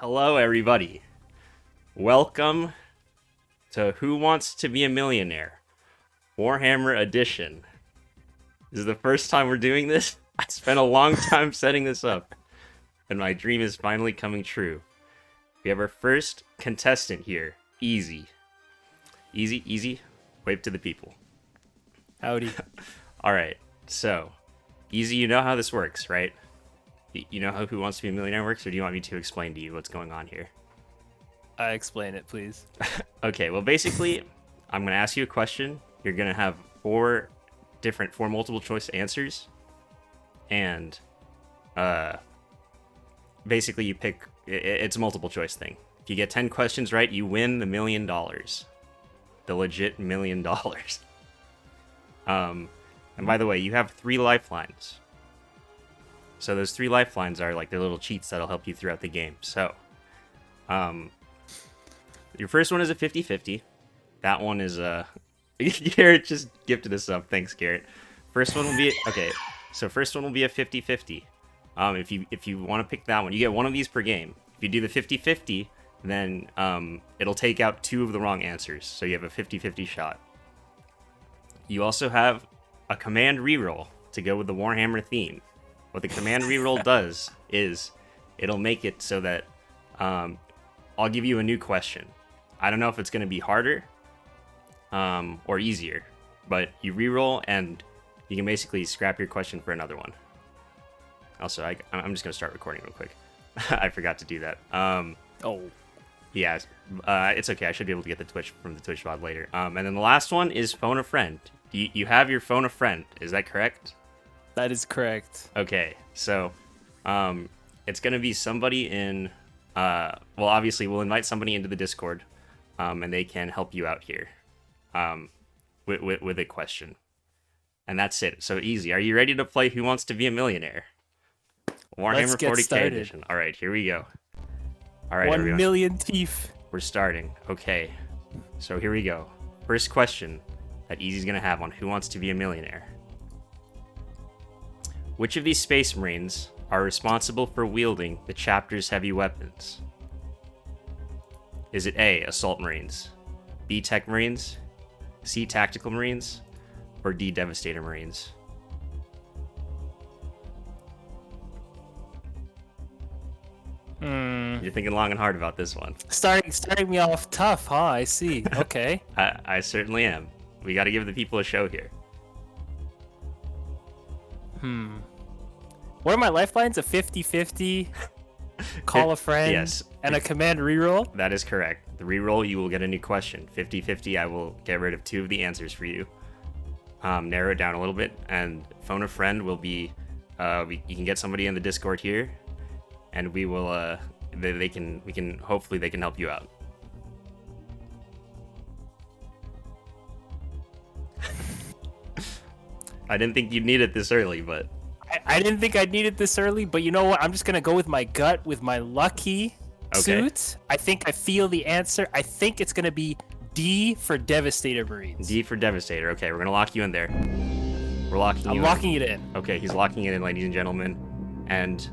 Hello, everybody. Welcome to Who Wants to Be a Millionaire? Warhammer Edition. This is the first time we're doing this. I spent a long time setting this up, and my dream is finally coming true. We have our first contestant here. Easy. Easy. Wave to the people. Howdy. Alright, so, Easy, you know how this works, right? You know how Who Wants to Be a Millionaire works, or do you want me to explain to you what's going on here? Explain it, please. Okay, well, basically, I'm going to ask you a question. You're going to have four multiple choice answers. And, basically, you pick, it's a multiple choice thing. If you get 10 questions right, you win the $1 million. The legit $1 million. And by the way, you have 3 lifelines. So those 3 lifelines are like the little cheats that'll help you throughout the game. So, your first one is a 50-50. That one is Garrett just gifted us up. Thanks, Garrett. First one will be first one will be a 50-50. If you want to pick that one, you get one of these per game. If you do the 50-50, then it'll take out 2 of the wrong answers. So you have a 50-50 shot. You also have a command reroll to go with the Warhammer theme. What the command reroll does is it'll make it so that I'll give you a new question. I don't know if it's going to be harder or easier, but you reroll and you can basically scrap your question for another one. Also, I'm just going to start recording real quick. I forgot to do that. Yeah, it's okay. I should be able to get the Twitch from the Twitch VOD later. And then the last one is phone a friend. You have your phone a friend. Is that correct? That is correct. Okay, so it's going to be somebody in... well, obviously, we'll invite somebody into the Discord, and they can help you out here with a question. And that's it. So easy. Are you ready to play Who Wants to Be a Millionaire? Warhammer 40k started. edition. All right, here we go. All right, 1 everyone. million teeth. We're starting. Okay, so here we go. First question that Easy's going to have on Who Wants to Be a Millionaire. Which of these Space Marines are responsible for wielding the chapter's heavy weapons? Is it A, Assault Marines, B, Tech Marines, C, Tactical Marines, or D, Devastator Marines? You're thinking long and hard about this one. Starting me off tough, huh? I see. Okay. I certainly am. We got to give the people a show here. What are my lifelines? A 50-50, call a friend, Yes. and a command reroll? That is correct. The reroll, you will get a new question. 50-50, I will get rid of 2 of the answers for you. Narrow it down a little bit, and phone a friend will be... you can get somebody in the Discord here, and we will... hopefully they can help you out. I didn't think you'd need it this early, but... I didn't think I'd need it this early, but you know what? I'm just going to go with my gut, with my lucky suit. I think I feel the answer. I think it's going to be D for Devastator Marines. D for Devastator. Okay, we're going to lock you in there. We're locking you in. I'm locking it in. Okay, he's locking it in, ladies and gentlemen. And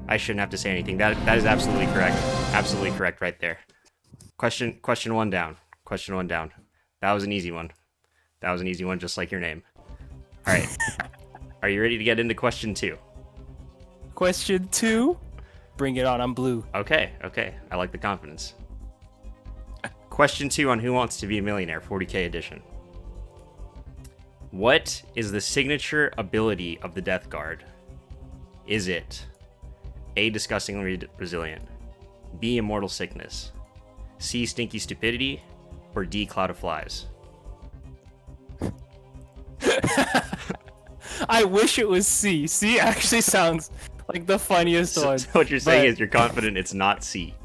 I shouldn't have to say anything. That is absolutely correct. Absolutely correct right there. Question 1 down. Question 1 down. That was an easy one. That was an easy one, just like your name. All right. Are you ready to get into question 2? Question 2? Bring it on, I'm blue. Okay. I like the confidence. Question 2 on Who Wants to Be a Millionaire, 40k edition. What is the signature ability of the Death Guard? Is it A, Disgustingly Resilient, B, Immortal Sickness, C, Stinky Stupidity, or D, Cloud of Flies? I wish it was C. C actually sounds like the funniest one. So what you're saying is you're confident it's not C.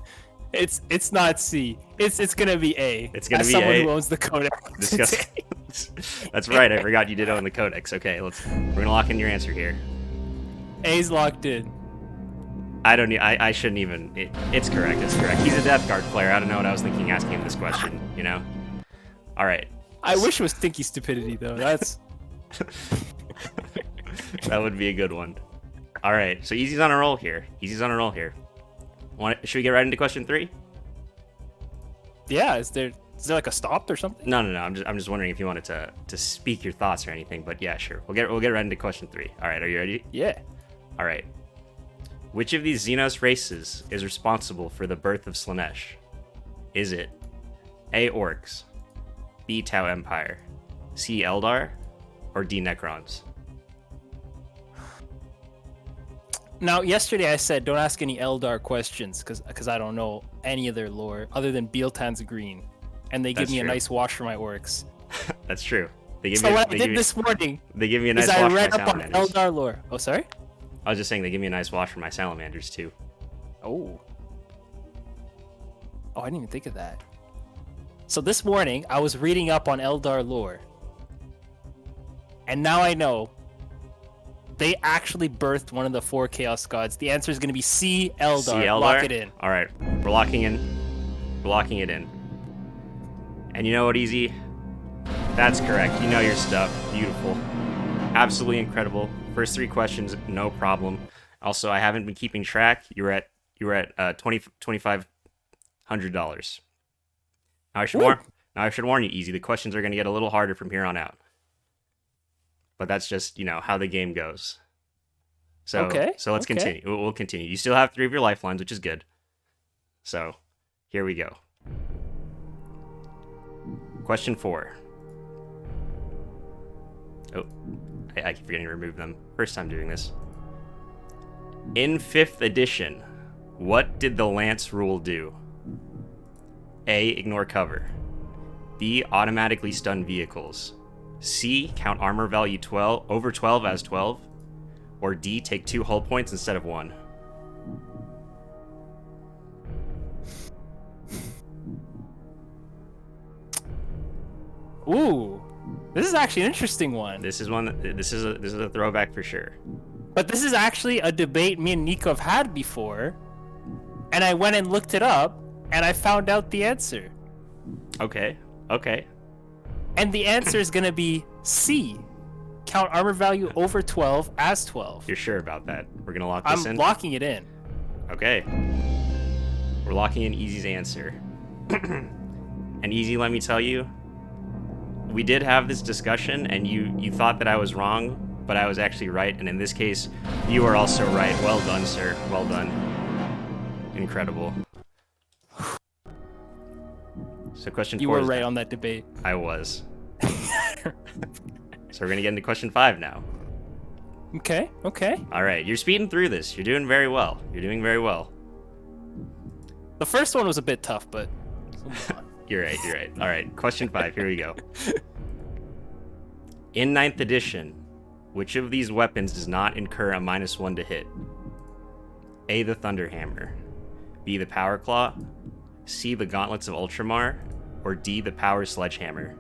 It's not C. It's gonna be A. It's gonna as be someone A. who owns the codex. Disgusting. That's right. I forgot you did own the codex. Okay, we're gonna lock in your answer here. A's locked in. I shouldn't even. It's correct. It's correct. He's a Death Guard player. I don't know what I was thinking asking him this question. You know. All right. I wish it was Stinky Stupidity though. That's. That would be a good one. All right, so Easy's on a roll here. Should we get right into question 3? Yeah, is there like a stop or something? No. I'm just wondering if you wanted to speak your thoughts or anything. But yeah, sure. We'll get right into question 3. All right, are you ready? Yeah. All right. Which of these Xenos races is responsible for the birth of Slaanesh? Is it A. Orcs, B. Tau Empire, C. Eldar, or D. Necrons? Now, yesterday I said don't ask any Eldar questions because I don't know any of their lore other than Bealtan's green, and they give That's me true. a nice wash for my orcs. That's true. They give So me, what they I give did me- this morning They give me a nice is wash I for read my up on salamanders. Eldar lore. Oh, sorry? I was just saying they give me a nice wash for my salamanders too. Oh, I didn't even think of that. So this morning I was reading up on Eldar lore, and now I know they actually birthed one of the 4 Chaos Gods. The answer is going to be C. Eldar. C. Eldar? Lock it in. All right, we're locking in. We're locking it in. And you know what, Easy? That's correct. You know your stuff. Beautiful. Absolutely incredible. First 3 questions, no problem. Also, I haven't been keeping track. You were at $2,500. Now I should warn you, Easy. The questions are going to get a little harder from here on out. But that's just, how the game goes. So let's continue. We'll continue. You still have 3 of your lifelines, which is good. So, here we go. Question 4. Oh, I keep forgetting to remove them. First time doing this. In 5th edition, what did the Lance rule do? A. Ignore cover. B. Automatically stun vehicles. C. Count armor value over 12 as 12. Or D. Take 2 hull points instead of 1. Ooh, this is actually an interesting one. This is a throwback for sure. But this is actually a debate me and Nico have had before, and I went and looked it up, and I found out the answer. Okay. And the answer is gonna be C. Count armor value over 12 as 12. You're sure about that? We're gonna lock this in? I'm locking it in. Okay. We're locking in Easy's answer. And Easy, let me tell you, we did have this discussion, and you thought that I was wrong, but I was actually right, and in this case, you are also right. Well done, sir. Well done. Incredible. So question 4 You were is right on that debate. I was. So we're gonna get into question 5 now. Okay. All right, you're speeding through this. You're doing very well. The first one was a bit tough, but we'll move on. You're right. All right, question 5. Here we go. In 9th edition, which of these weapons does not incur a -1 to hit? A. The Thunderhammer. B. The Power Claw. C. The Gauntlets of Ultramar. Or D. The Power Sledgehammer.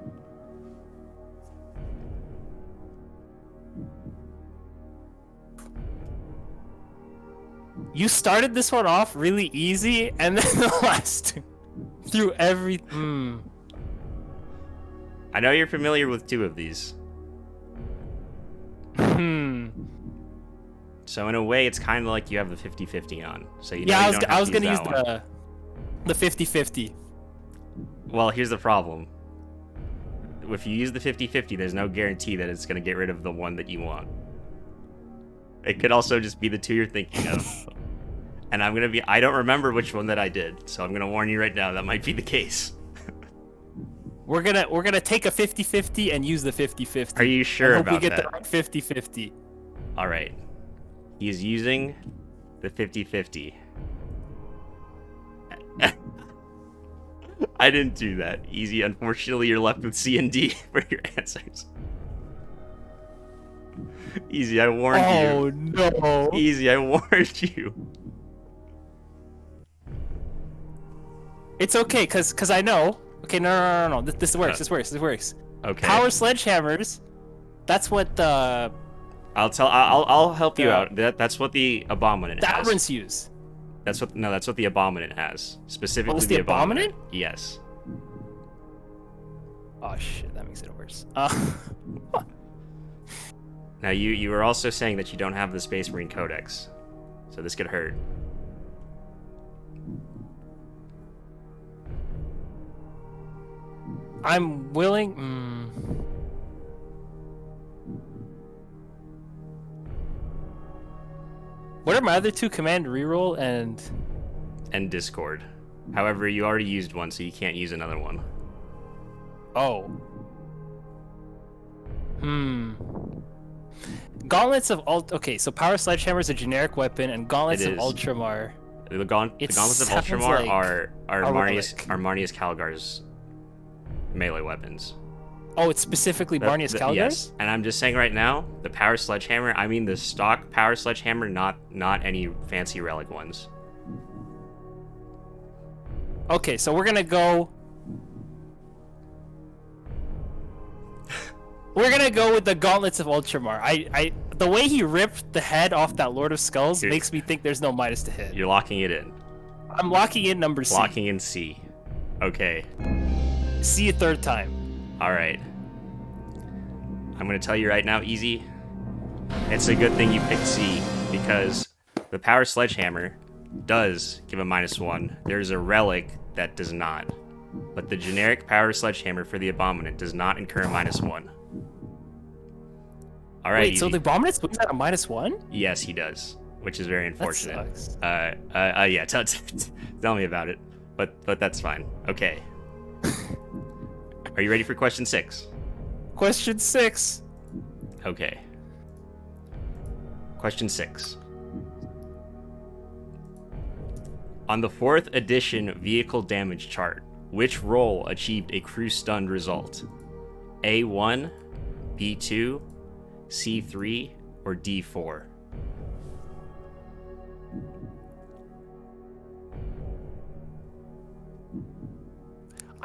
You started this one off really easy, and then the last two threw every. I know you're familiar with 2 of these. So in a way, it's kind of like you have the 50-50 on. So you know Yeah, you don't I have was to gonna use that one. the 50-50. Well, here's the problem. If you use the 50-50, there's no guarantee that it's going to get rid of the one that you want. It could also just be the 2 you're thinking of. And I don't remember which one that I did, so I'm going to warn you right now, that might be the case. We're gonna take a 50-50 and use the 50-50. Are you sure hope about we get that? the right 50-50. All right. He is using the 50-50. I didn't do that. Easy. Unfortunately, you're left with C and D for your answers. Easy, I warned you. Oh no. Easy, I warned you. It's okay, cause I know. Okay, no. This works. This works. Okay. Power sledgehammers. That's what the I'll help you out. That's what the Abominant has. Dabrins use. That's what the Abominant has. Specifically it's the Abominant? Yes. Oh shit, that makes it worse. Now you were also saying that you don't have the Space Marine Codex. So this could hurt. I'm willing. What are my other two? Command reroll And Discord. However, you already used one, so you can't use another one. Oh. Gauntlets of Okay, so Power Sledgehammer is a generic weapon, and Gauntlets It of is. Ultramar. The Gauntlets of sounds Ultramar like are a Marnius Calgar's melee weapons. Oh, it's specifically Marnius Calgar's? Yes, and I'm just saying right now, the Power Sledgehammer, I mean the stock Power Sledgehammer, not any fancy relic ones. Okay, so we're gonna go. We're gonna go with the Gauntlets of Ultramar. The way he ripped the head off that Lord of Skulls makes me think there's no minus to hit. You're locking it in. I'm locking in number C. Locking in C. Okay. C a third time. Alright. I'm gonna tell you right now, Easy. It's a good thing you picked C, because the Power Sledgehammer does give a -1. There's a relic that does not. But the generic Power Sledgehammer for the Abominant does not incur a -1. Alright, Wait, so the Abominant swings at a -1? Yes, he does, which is very unfortunate. That sucks. Yeah, tell me about it. But that's fine. Okay. Are you ready for question 6? Question 6. Okay. Question 6. On the 4th edition vehicle damage chart, which role achieved a crew stunned result? A1, B2, C3, or D4?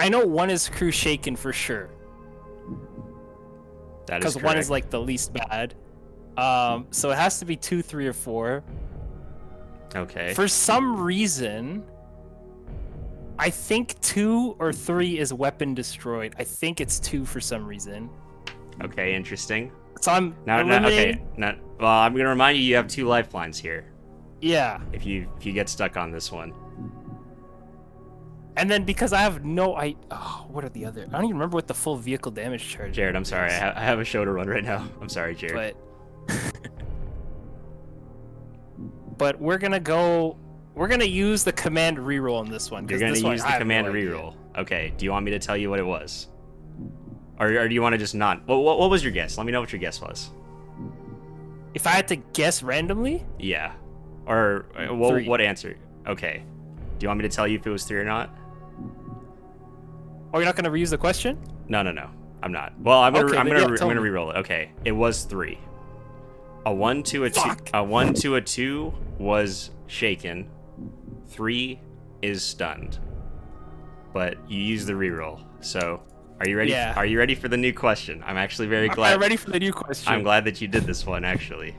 I know one is crew shaken for sure. That is because one correct. is like the least bad. So it has to be 2, 3, or 4. Okay. For some reason, I think 2 or 3 is weapon destroyed. I think it's 2 for some reason. Okay, interesting. So I'm Okay. eliminating. Well, I'm gonna remind you have 2 lifelines here. Yeah. If you get stuck on this one. And then because I have what are the other? I don't even remember what the full vehicle damage charge. Jared, I'm sorry. I have a show to run right now. I'm sorry, Jared. But we're gonna use the command reroll on this one. You're gonna use the command reroll. Okay. Do you want me to tell you what it was, or do you want to just not? What was your guess? Let me know what your guess was. If I had to guess randomly? Yeah. Or what answer? Okay. Do you want me to tell you if it was 3 or not? Oh, you're not gonna reuse the question? No. I'm not. Well, I'm gonna tell me. reroll it. Okay. It was 3. A 1 to a 2. Fuck. A 1 to a 2 was shaken. 3 is stunned. But you use the reroll. So, are you ready? Yeah. Are you ready for the new question? I'm actually very glad. I'm ready for the new question. I'm glad that you did this one, actually.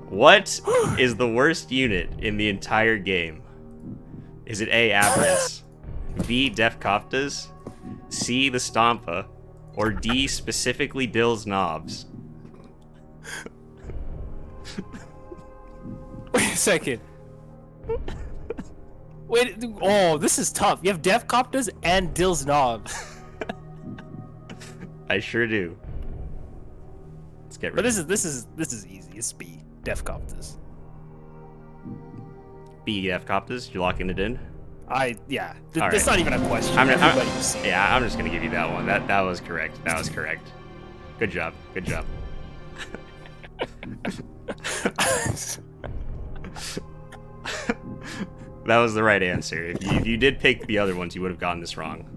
What is the worst unit in the entire game? Is it A, Avarice, B, Def Koftas, C, the Stompa, or D, specifically Dill's Knobs? Wait a second. Wait. Oh, this is tough. You have Def Coptas and Dill's Knobs. I sure do. Let's get But ready. this is easy. It's B. Def Coptas. B, Def Koftas. You're locking it in. Yeah. All It's right. not even a question. I'm Everybody's just gonna give you that one. That was correct. That was correct. Good job. Good job. That was the right answer. If you did pick the other ones, you would have gotten this wrong.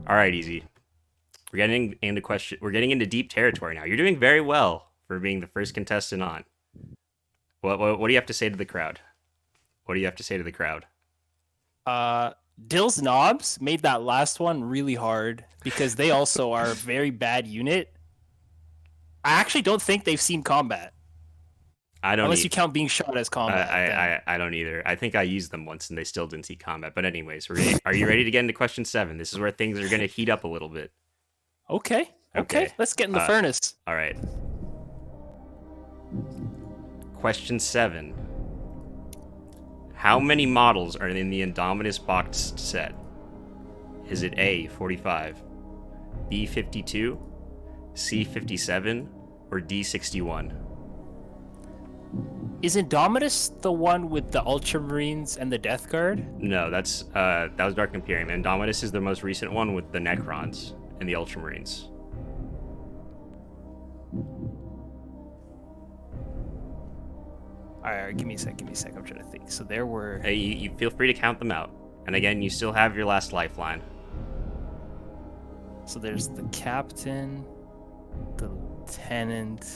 All right, Easy. We're getting into deep territory now. You're doing very well for being the first contestant on. What do you have to say to the crowd? What do you have to say to the crowd? Dill's Knobs made that last one really hard because they also are a very bad unit. I actually don't think they've seen combat. I don't. Unless you count being shot as combat. I don't either. I think I used them once and they still didn't see combat. But anyways, are you ready to get into question 7? This is where things are going to heat up a little bit. Okay. Let's get in the furnace. All right. Question 7. How many models are in the Indominus boxed set? Is it A, 45, B, 52, C, 57, or D, 61? Is Indomitus the one with the Ultramarines and the Death Guard? No, that was Dark Imperium. Indomitus is the most recent one with the Necrons and the Ultramarines. Alright, give me a sec. I'm trying to think. So there were... Hey, you feel free to count them out. And again, you still have your last lifeline. So there's the Captain, the Lieutenant...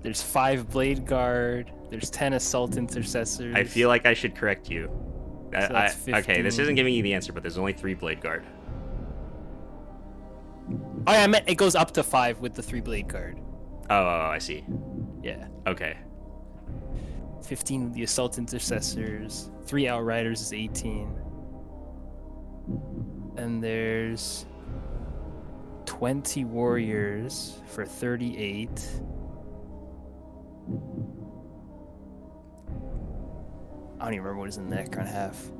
There's 5 Blade Guard. There's 10 Assault Intercessors. I feel like I should correct you. So that's Okay, this 15. isn't giving you the answer, but there's only 3 Blade Guard. Oh, yeah, I meant it goes up to 5 with the 3 Blade Guard. Oh, I see. Yeah. Okay. 15 with the Assault Intercessors. 3 Outriders is 18. And there's 20 Warriors for 38. I don't even remember what is in the Necron half.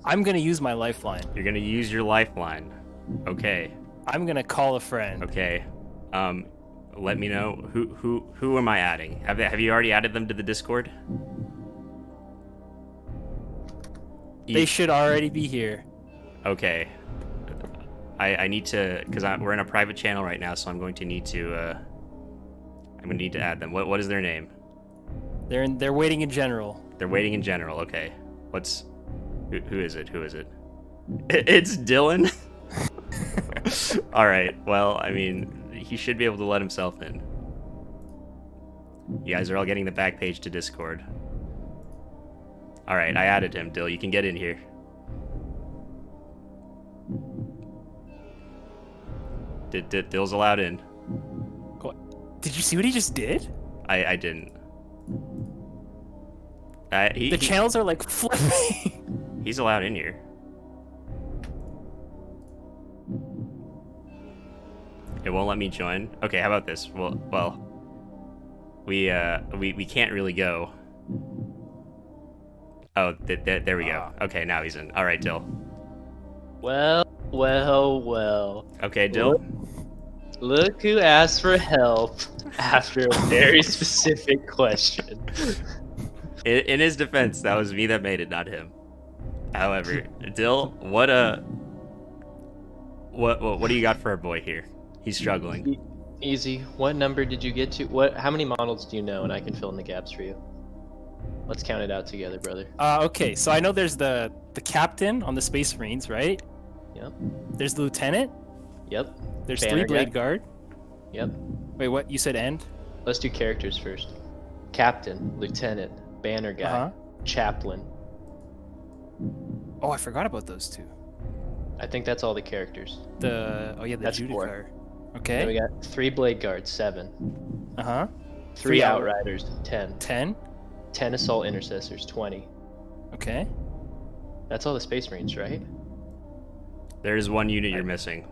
I'm gonna use my lifeline. You're gonna use your lifeline. Okay. I'm gonna call a friend. Okay. Let me know who am I adding? Have you already added them to the Discord? They should already be here. Okay. I need to, because we're in a private channel right now, so I'm going to need to add them. What is their name? They're waiting in general. They're waiting in general. Okay. Who is it? It's Dylan. All right. Well, I mean, he should be able to let himself in. You guys are all getting the back page to Discord. All right, I added him. Dill, you can get in here. Dill's allowed in. Did you see what he just did? I didn't. The channels are like flipping. He's allowed in here. It won't let me join. Okay, how about this? Well, we can't really go. Oh, there we go. Okay, now he's in. All right, Dill. Well. Okay, Dill. Look who asked for help after a very specific question. In his defense, that was me that made it, not him. However, Dill, what do you got for our boy here? He's struggling. Easy. What number did you get to? How many models do you know, and I can fill in the gaps for you. Let's count it out together, brother. Okay, so I know there's the Captain on the Space Marines, right? Yep. There's the Lieutenant. Yep. There's Banner 3 Blade guy. Guard. Yep. Wait, what? You said end? Let's do characters first. Captain, Lieutenant, Banner guy, Chaplain. Oh, I forgot about those 2. I think that's all the characters. The That's 4. Judicar. Then we Okay. got 3 Blade Guards, 7. 3 out- Outriders, 10. 10. 10 Assault Intercessors, 20. Okay. That's all the Space Marines, right? There's one unit you're missing.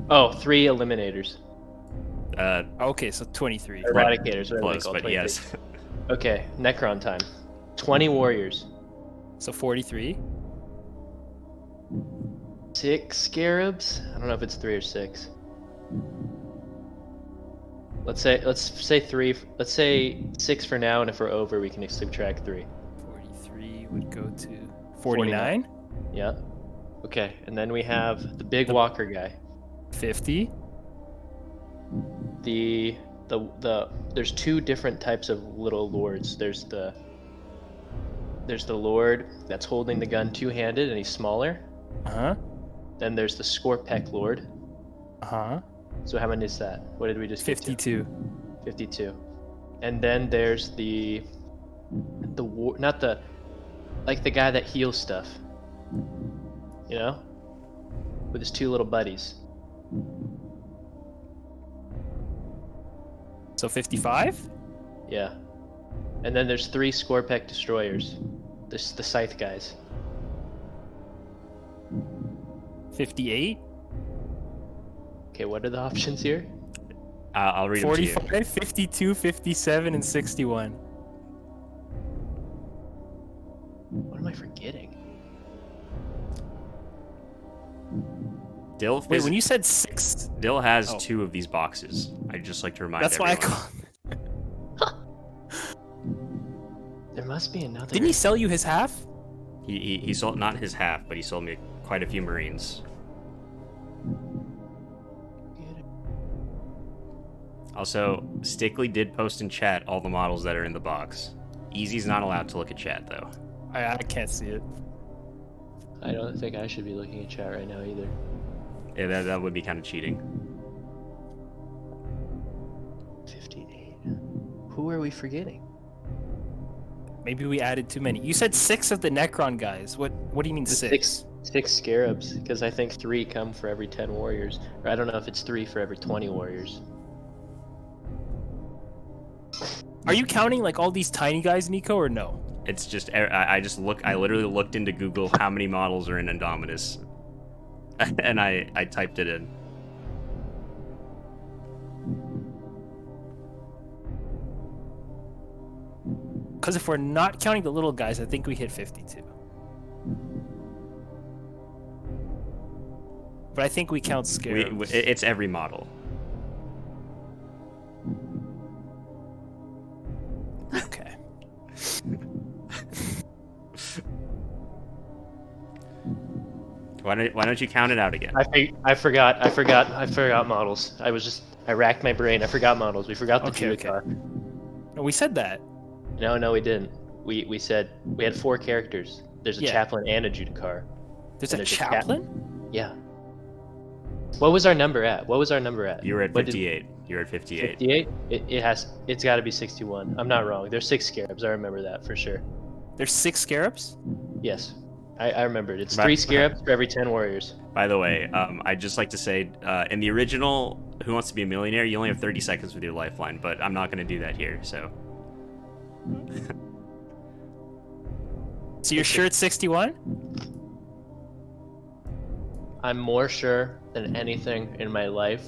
Oh, 3 Eliminators. Okay, so 23. Eradicators, whatever they Close, call but 23. yes. Okay, Necron time. 20 Warriors. So 43. 6 Scarabs? I don't know if it's 3 or 6. Let's say 3. Let's say 6 for now, and if we're over, we can subtract 3. 43 would go to 49. Yeah. Okay, and then we have the big walker guy. 50. There's 2 different types of little lords. There's the lord that's holding the gun 2-handed and he's smaller. Uh-huh. Then there's the Scorpec lord. Uh-huh. So how many is that? What did we just get to? 52. 52. And then there's the not the like the guy that heals stuff. You know? With his 2 little buddies. So 55? Yeah. And then there's 3 Scorpec destroyers. The scythe guys. 58? Okay, what are the options here? I'll read them to you. 45, 52, 57, and 61. What am I forgetting? Dill, Wait, when you said 6, Dill has Oh. 2 of these boxes. I'd just like to remind that's why I everyone. call. There must be another. Didn't he sell you his half? He sold not his half, but he sold me quite a few Marines. Also, Stickley did post in chat all the models that are in the box. Easy's not allowed to look at chat though. I can't see it. I don't think I should be looking at chat right now either. Yeah, that would be kind of cheating. 58. Who are we forgetting? Maybe we added too many. You said 6 of the Necron guys. What do you mean 6? Six scarabs, because I think 3 come for every 10 warriors. Or I don't know if it's 3 for every 20 warriors. Are you counting like all these tiny guys, Nico, or no? It's just I literally looked into Google how many models are in Indominus, and I typed it in. Because if we're not counting the little guys, I think we hit 52. But I think we count scarabs. It's every model. Okay. Why don't you count it out again? I forgot models. I racked my brain. I forgot models. We forgot the Okay. Judikar. No, we said that. No, we didn't. We said we had 4 characters. There's a Yeah. chaplain and a Judikar. There's And a there's a chaplain? Yeah. What was our number at? You were at What did- 58. You were at 58. 58? It's got to be 61. I'm not wrong. There's 6 scarabs. I remember that for sure. There's 6 scarabs? Yes. I remembered. It's Right. 3 scarabs for every 10 warriors. By the way, I'd just like to say, in the original Who Wants to Be a Millionaire, you only have 30 seconds with your lifeline, but I'm not going to do that here, so... So you're sure it's 61? I'm more sure than anything in my life.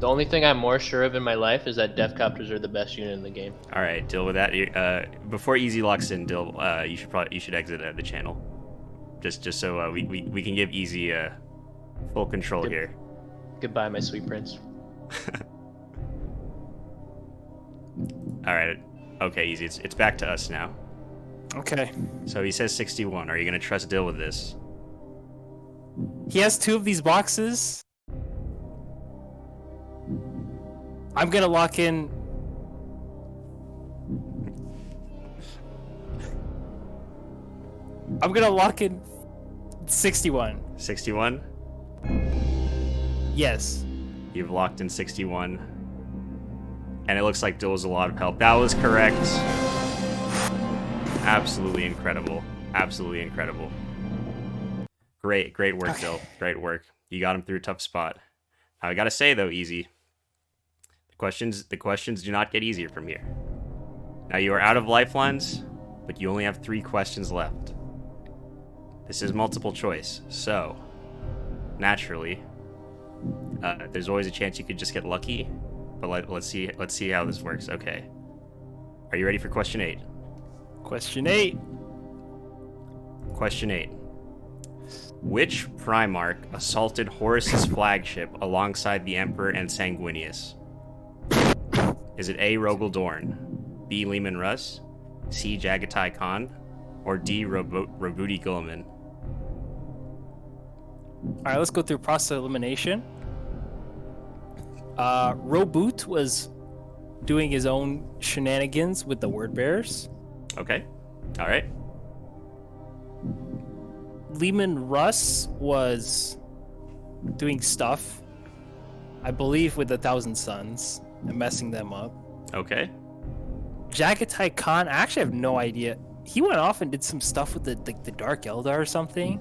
The only thing I'm more sure of in my life is that Deathcopters are the best unit in the game. All right, Dill, with that, before Easy locks in, Dill, you should exit the channel, just so we can give Easy full control Good. here. Goodbye, my sweet prince. All right, okay, Easy, it's back to us now. Okay. So he says 61. Are you gonna trust Dill with this? He has 2 of these boxes. I'm gonna lock in. I'm gonna lock in 61. 61. Yes. You've locked in 61, and it looks like Dill was a lot of help. That was correct. Absolutely incredible. Absolutely incredible. Great work, Okay. Dill. Great work. You got him through a tough spot. Now, I gotta say though, Easy, the questions do not get easier from here. Now you are out of lifelines, but you only have 3 questions left. This is multiple choice, so naturally, there's always a chance you could just get lucky. But let's see how this works. Okay. Are you ready for question 8? Question 8. Question 8. Which Primarch assaulted Horus's flagship alongside the Emperor and Sanguinius? Is it A. Rogel Dorn, B. Leman Russ, C. Jagatai Khan, or D. Robooti Guilliman? Alright, let's go through process of elimination. Roboot was doing his own shenanigans with the word bearers. Okay. All right. Leman Russ was doing stuff, I believe, with the Thousand Suns and messing them up. Okay. Jagatai Khan, I actually have no idea. He went off and did some stuff with the Dark Eldar or something.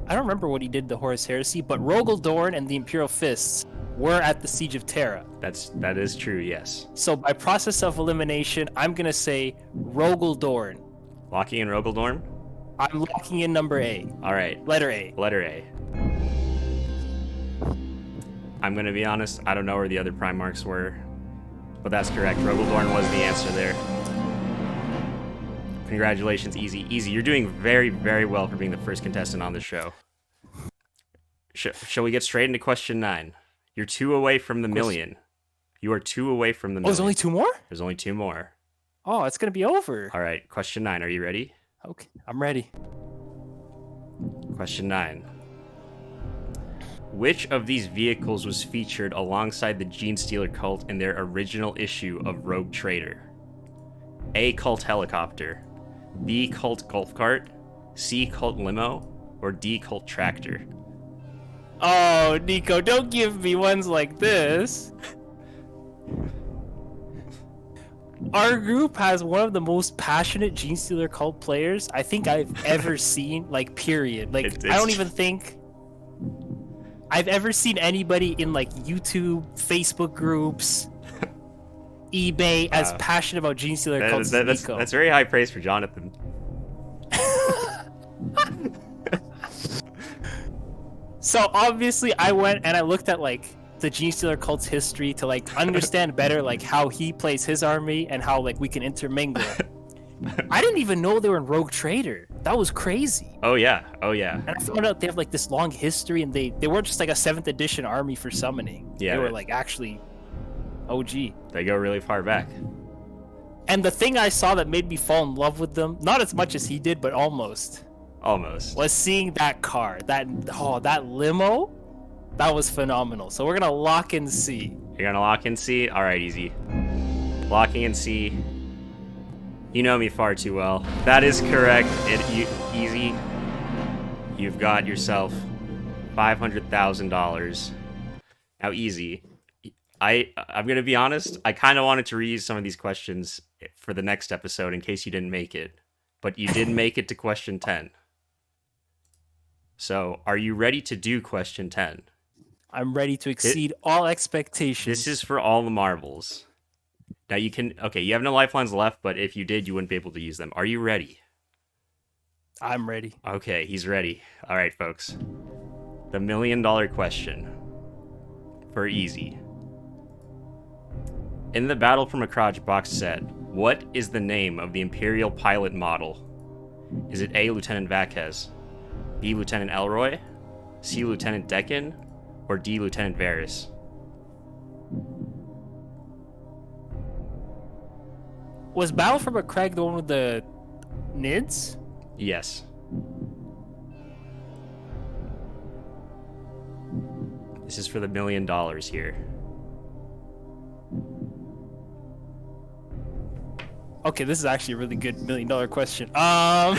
I don't remember what he did to Horus Heresy, but Rogel Dorn and the Imperial Fists were at the Siege of Terra. That is true, yes. So by process of elimination, I'm gonna say Rogel Dorn. Locking in Rogel Dorn? I'm locking in number A. All right. Letter A. Letter A. I'm going to be honest, I don't know where the other Primarchs were, but that's correct. Rogel Dorn was the answer there. Congratulations, Easy. Easy, you're doing very, very well for being the first contestant on the show. Shall we get straight into question 9? You're 2 away from the million. You are 2 away from the million. Oh, there's only 2 more? There's only 2 more. Oh, it's going to be over. All right, question 9. Are you ready? Okay, I'm ready. Question 9. Which of these vehicles was featured alongside the Gene Stealer cult in their original issue of Rogue Trader? A. Cult helicopter. B. Cult golf cart. C. Cult limo. Or D. Cult tractor. Oh, Nico, don't give me ones like this. Our group has one of the most passionate Gene Stealer cult players I think I've ever seen, like, period. Like, I don't even think I've ever seen anybody in, like, YouTube, Facebook groups, eBay as passionate about Gene Stealer cults as Nico. That's very high praise for Jonathan. So, obviously, I went and I looked at, like, the Gene Stealer cult's history to, like, understand better, like, how he plays his army and how, like, we can intermingle. I didn't even know they were in Rogue Trader. That was crazy. Oh yeah, oh yeah. And I found out they have, like, this long history, and they weren't just, like, a 7th edition army for summoning. Yeah, they were, like, actually OG. They go really far back. And the thing I saw that made me fall in love with them, not as much as he did, but almost, was seeing that car. That limo. That was phenomenal. So we're gonna lock in C. You're gonna lock in C? Alright, Easy. Locking in C. You know me far too well. That is correct. Easy. You've got yourself $500,000. Now, Easy. I'm gonna be honest, I kind of wanted to reuse some of these questions for the next episode in case you didn't make it. But you did make it to question 10. So, are you ready to do question 10? I'm ready to exceed all expectations. This is for all the marbles. Now you can... Okay, you have no lifelines left, but if you did, you wouldn't be able to use them. Are you ready? I'm ready. Okay, he's ready. All right, folks. The $1 million question. For Easy. In the Battle from Acraj box set, what is the name of the Imperial pilot model? Is it A. Lieutenant Vasquez, B. Lieutenant Elroy, C. Lieutenant Deccan, or D. Lieutenant Varys? Was Battle from Acraj the one with the NIDS? Yes. This is for the $1 million here. Okay, this is actually a really good $1 million question. I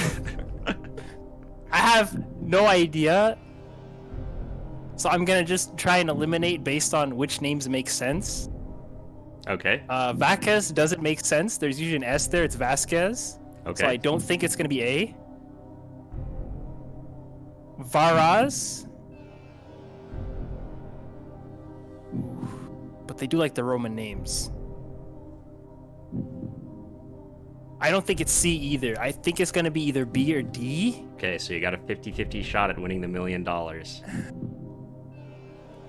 have no idea. So I'm gonna just try and eliminate based on which names make sense. Okay. Vasquez doesn't make sense. There's usually an S there. It's Vasquez. Okay. So I don't think it's gonna be A. Varaz. But they do like the Roman names. I don't think it's C either. I think it's gonna be either B or D. Okay, so you got a 50-50 shot at winning the $1 million.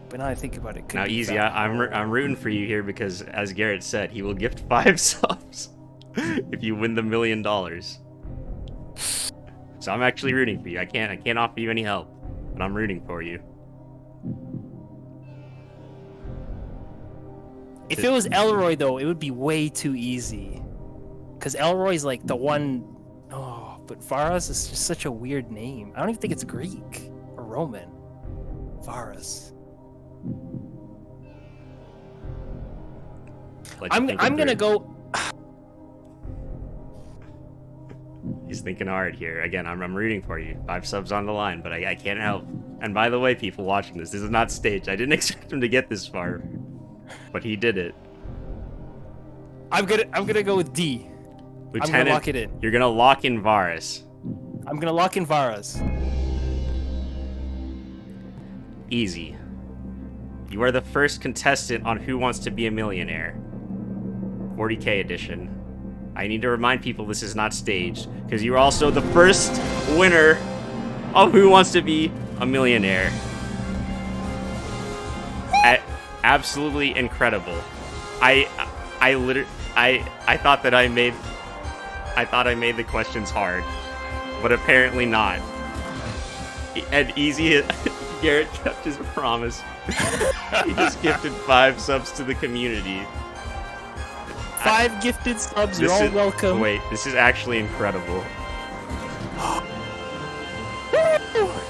But now I think about it. Now, Easy, I'm rooting for you here because, as Garrett said, he will gift 5 subs if you win the $1 million. So I'm actually rooting for you. I can't offer you any help, but I'm rooting for you. If it was Elroy, though, it would be way too easy. Because Elroy's like the one... Oh, but Varas is just such a weird name. I don't even think it's Greek or Roman. Varas. I'm gonna go... He's thinking hard here. Again, I'm rooting for you. 5 subs on the line, but I can't help. And by the way, people watching this is not staged. I didn't expect him to get this far, but he did it. I'm gonna go with D. Lieutenant, I'm gonna lock it in. You're gonna lock in Varys. I'm gonna lock in Varas. Easy. You are the first contestant on Who Wants to Be a Millionaire? 40K edition. I need to remind people this is not staged, because you are also the first winner of Who Wants to Be a Millionaire. Absolutely incredible. I thought that I made... I thought I made the questions hard, but apparently not. And easy, Garrett kept his promise. He just gifted 5 subs to the community. 5 gifted subs, you're all welcome. Wait, this is actually incredible.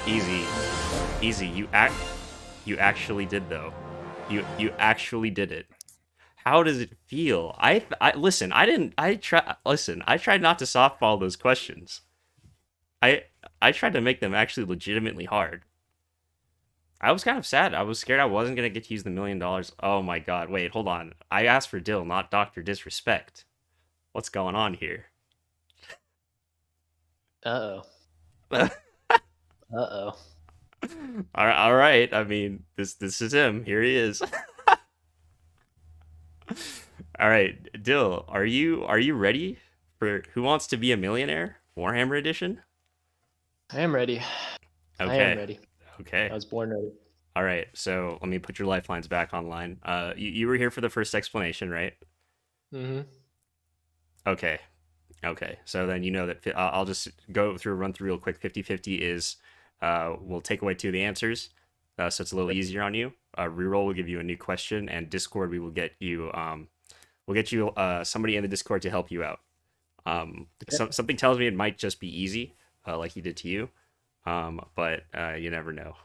Easy. You actually did though. You actually did it. How does it feel? I tried not to softball those questions. I tried to make them actually legitimately hard. I was kind of sad. I was scared I wasn't going to get to use the $1 million. Oh my god. Wait, hold on. I asked for Dill, not Dr. Disrespect. What's going on here? Uh-oh. Uh-oh. All right. I mean, this is him. Here he is. All right, Dill, are you ready for Who Wants to Be a Millionaire? Warhammer Edition? I am ready. Okay. I am ready. Okay. I was born ready. All right. So let me put your lifelines back online. You were here for the first explanation, right? Mm-hmm. Okay. So then you know that I'll just run through real quick. 50-50 is we'll take away 2 of the answers, so it's a little easier on you. Reroll will give you a new question, and Discord we will get you somebody in the Discord to help you out. Something tells me it might just be easy, like he did to you, but you never know.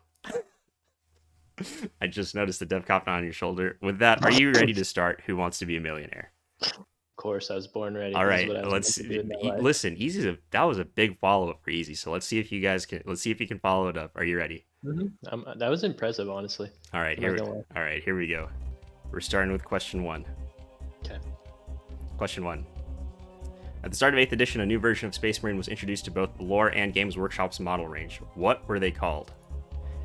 I just noticed the dev cop on your shoulder. With that, are you ready to start Who Wants to Be a Millionaire? Of course, I was born ready. All right, listen. That was a big follow up for Easy. So let's see if you can follow it up. Are you ready? Mm-hmm. That was impressive, honestly. All right, here we go. We're starting with question 1. Okay. Question 1. At the start of 8th edition, a new version of Space Marine was introduced to both the lore and Games Workshop's model range. What were they called?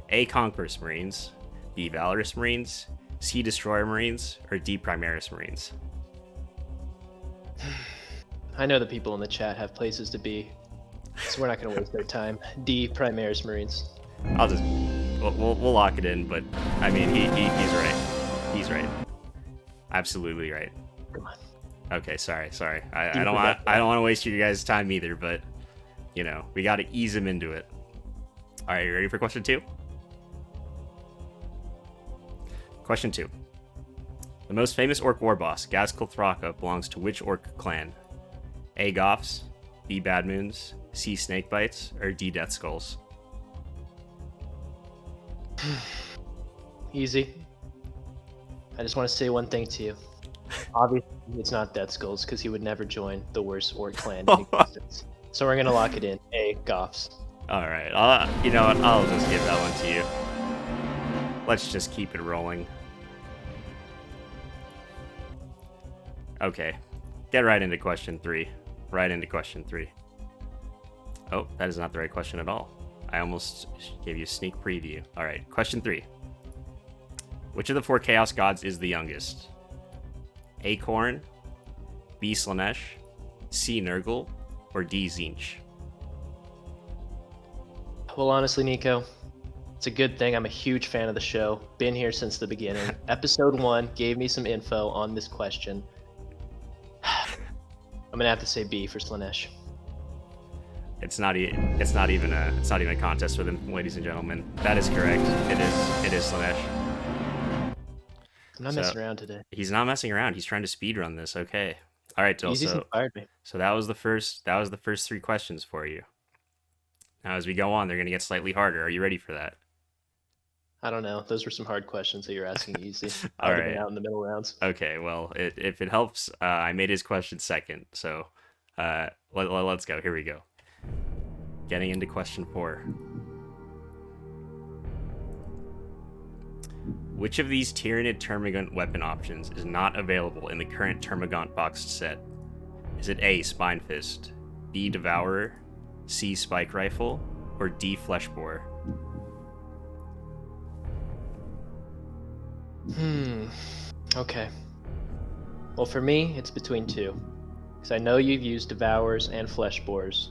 A. Conquest Marines, B. Valorous Marines, C. Destroyer Marines, or D. Primaris Marines? I know the people in the chat have places to be, so we're not going to waste their time. D. Primaris Marines. We'll lock it in, but I mean he's right. He's right. Absolutely right. Come on. Okay, sorry. I don't want to waste your guys' time either, but you know we got to ease him into it. All right, you ready for question 2? Question 2. The most famous orc war boss, Gazkul Thraka, belongs to which orc clan? A. Goths, B. Badmoons, C. Snakebites, or D. Death Skulls? Easy. I just want to say one thing to you. Obviously, it's not Death Skulls, because he would never join the worst orc clan in existence. So we're going to lock it in. A. Goths. All right. You know what? I'll just give that one to you. Let's just keep it rolling. Okay. Get right into question 3. Oh, that is not the right question at all. I almost gave you a sneak preview. All right. Question 3. Which of the 4 Chaos Gods is the youngest? A. Khorne, B. Slaanesh, C. Nurgle, or D. Tzeentch? Well, honestly, Nico, it's a good thing I'm a huge fan of the show. Been here since the beginning. Episode 1 gave me some info on this question. I'm gonna have to say B for Slaanesh. It's not even a contest for them, ladies and gentlemen. That is correct. It is Slaanesh. I'm not messing around today. He's not messing around. He's trying to speedrun this. Okay. All right, Dill. Inspired me. So that was the first 3 questions for you. Now, as we go on, they're going to get slightly harder. Are you ready for that? I don't know. Those were some hard questions that you're asking easy. All right. Out in the middle rounds. Okay. Well, if it helps, I made his question second. So let's go. Here we go. Getting into question 4. Which of these Tyranid Termagant weapon options is not available in the current Termagant boxed set? Is it A. Spine Fist, B. Devourer, C. Spike Rifle, or D. Flesh Borer? Okay. Well, for me, it's between 2. Because I know you've used Devourers and Flesh Borers.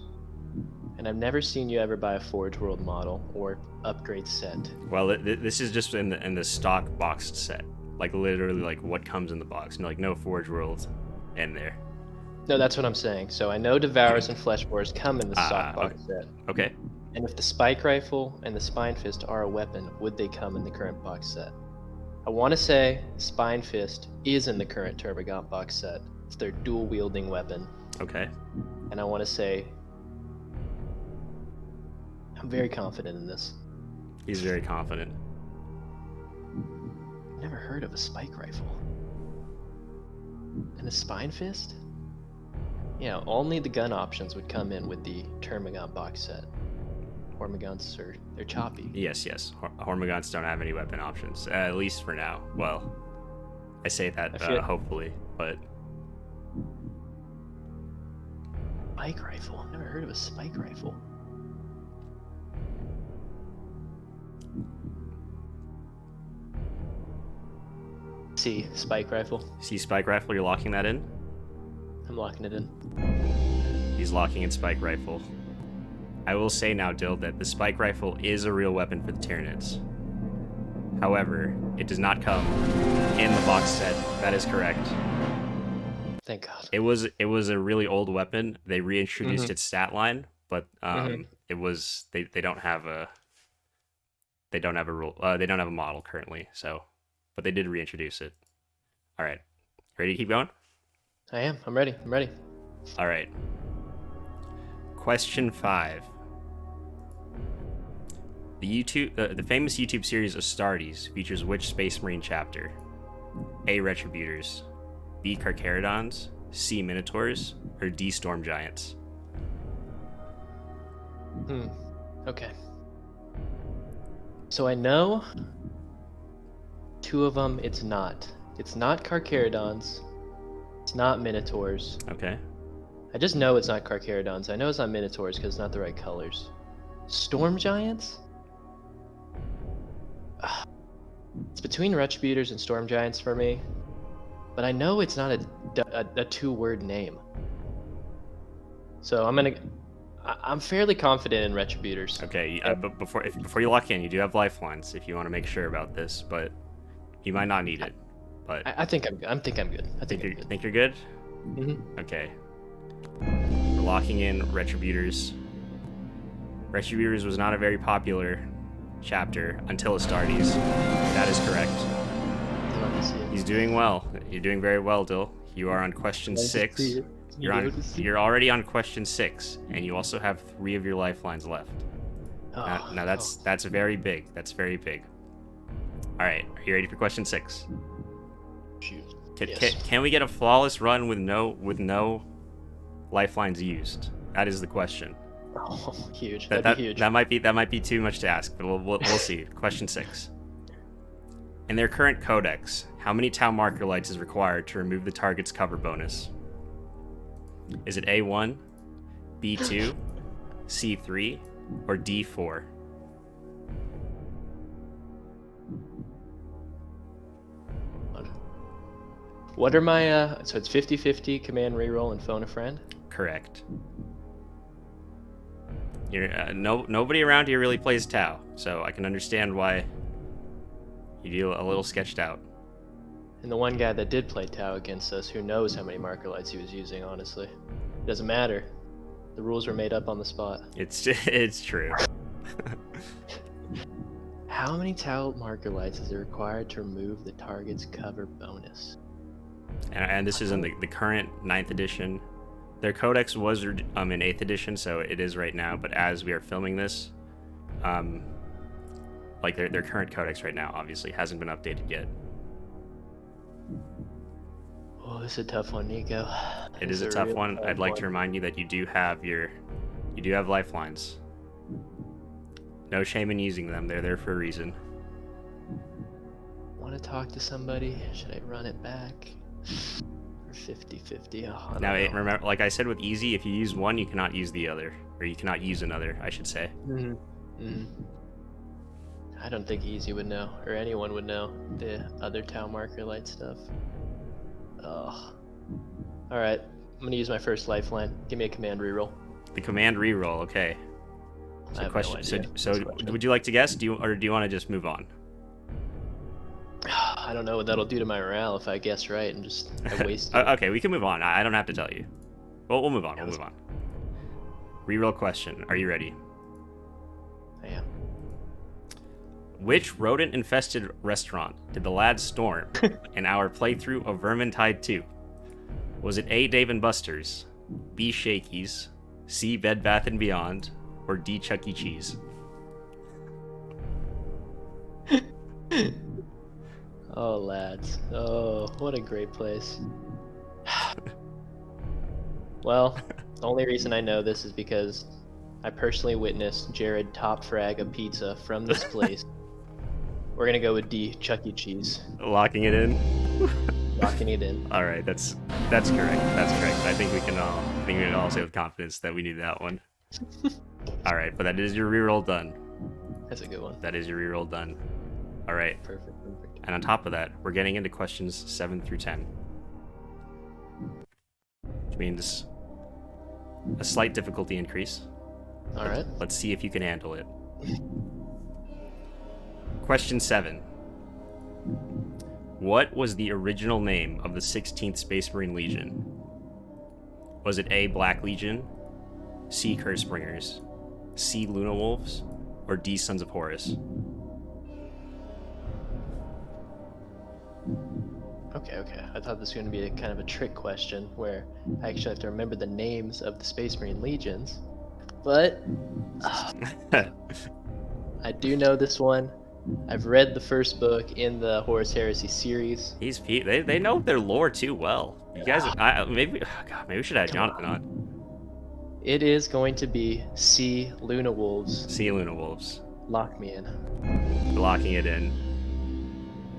And I've never seen you ever buy a Forge World model or upgrade set. Well, this is just in the stock boxed set. Like, literally, like, what comes in the box. No Forge World in there. No, that's what I'm saying. So I know Devourers and Fleshborers come in the stock box set. Okay. And if the Spike Rifle and the Spine Fist are a weapon, would they come in the current box set? I want to say Spine Fist is in the current Termagant box set. It's their dual-wielding weapon. Okay. And I want to say... I'm very confident in this. He's very confident. Never heard of a Spike Rifle. And a Spine Fist? Yeah, only the gun options would come in with the Termagant box set. Hormagaunts they're choppy. Yes. Hormagaunts don't have any weapon options, at least for now. Well, I say that hopefully, but... Spike Rifle? I've never heard of a Spike Rifle. C, Spike Rifle. C, Spike Rifle, you're locking that in? I'm locking it in. He's locking in Spike Rifle. I will say now, Dill, that the Spike Rifle is a real weapon for the Tyranids. However, it does not come in the box set. That is correct. Thank God. It was a really old weapon. They reintroduced its stat line, but it was they don't have a model currently. So, but they did reintroduce it. All right, ready to keep going? I am. I'm ready. All right. Question 5. The famous YouTube series Astartes features which Space Marine chapter? A. Retributors, B. Carcharodons, C. Minotaurs, or D. Storm Giants? Okay. So I know 2 of them. It's not. It's not Carcharodons. It's not Minotaurs. Okay. I just know it's not Carcharodons. I know it's not Minotaurs because it's not the right colors. Storm Giants? It's between Retributors and Storm Giants for me. But I know it's not a 2-word name. So I'm fairly confident in Retributors. Okay, but before you lock in, you do have lifelines if you want to make sure about this, but you might not need it. But I think I'm good. I think I'm good. Think you're good? Mm-hmm. Okay. We're locking in Retributors. Retributors was not a very popular chapter until Astartes. That is correct. He's doing well. You're doing very well, Dill. You are on question 6. You're already on question 6, and you also have 3 of your lifelines left. Now that's very big. That's very big. All right, are you ready for question 6? Shoot. Can we get a flawless run with no lifelines used? That is the question. Oh, huge. That'd be huge. That might be too much to ask, but we'll see. Question 6. In their current codex, how many Tau marker lights is required to remove the target's cover bonus? Is it A1, B2, C3, or D4? What are my, so it's 50-50, command reroll, and phone a friend? Correct. Nobody around here really plays Tau, so I can understand why you feel a little sketched out. And the one guy that did play Tau against us, who knows how many marker lights he was using, honestly. It doesn't matter. The rules were made up on the spot. It's true. How many Tau marker lights is it required to remove the target's cover bonus? And this is in the current 9th edition. Their codex was in 8th edition, so it is right now. But as we are filming this, like their current codex right now, obviously hasn't been updated yet. Oh, this is a tough one, Nico. It is a tough one. I'd like to remind you that you do have lifelines. No shame in using them. They're there for a reason. Want to talk to somebody? Should I run it back? Or 50-50? Oh, now, remember, like I said with easy, if you use one, you cannot use the other. Or you cannot use another, I should say. I don't think easy would know, or anyone would know, the other Tau marker light stuff. Oh. Alright, I'm gonna use my first lifeline. Give me a command reroll. The command reroll, okay. So would you like to guess? Do you want to just move on? I don't know what that'll do to my morale if I guess right and just I waste. Okay, we can move on. I don't have to tell you. Well, we'll move on. We'll move on. Reroll question. Are you ready? I am. Which rodent-infested restaurant did the lads storm in our playthrough of Vermintide 2? Was it A. Dave & Buster's, B. Shakey's, C. Bed Bath & Beyond, or D. Chuck E. Cheese? Oh, lads. Oh, what a great place. Well, the only reason I know this is because I personally witnessed Jared top frag a pizza from this place. We're gonna go with D, Chuck E. Cheese. Locking it in? Locking it in. All right, that's correct. That's correct. I think we can all say with confidence that we knew that one. All right, but that is your reroll done. That's a good one. That is your reroll done. All right. Perfect. And on top of that, we're getting into questions 7 through 10. Which means a slight difficulty increase. All right. Let's see if you can handle it. Question 7. What was the original name of the 16th Space Marine Legion? Was it A. Black Legion, C. Cursebringers, C. Luna Wolves, or D. Sons of Horus? Okay. I thought this was going to be a kind of a trick question where I actually have to remember the names of the Space Marine legions. But I do know this one. I've read the first book in the Horus Heresy series. They know their lore too well. You guys, maybe we should have Jonathan on. It is going to be C. Luna Wolves. C. Luna Wolves. Lock me in. Locking it in.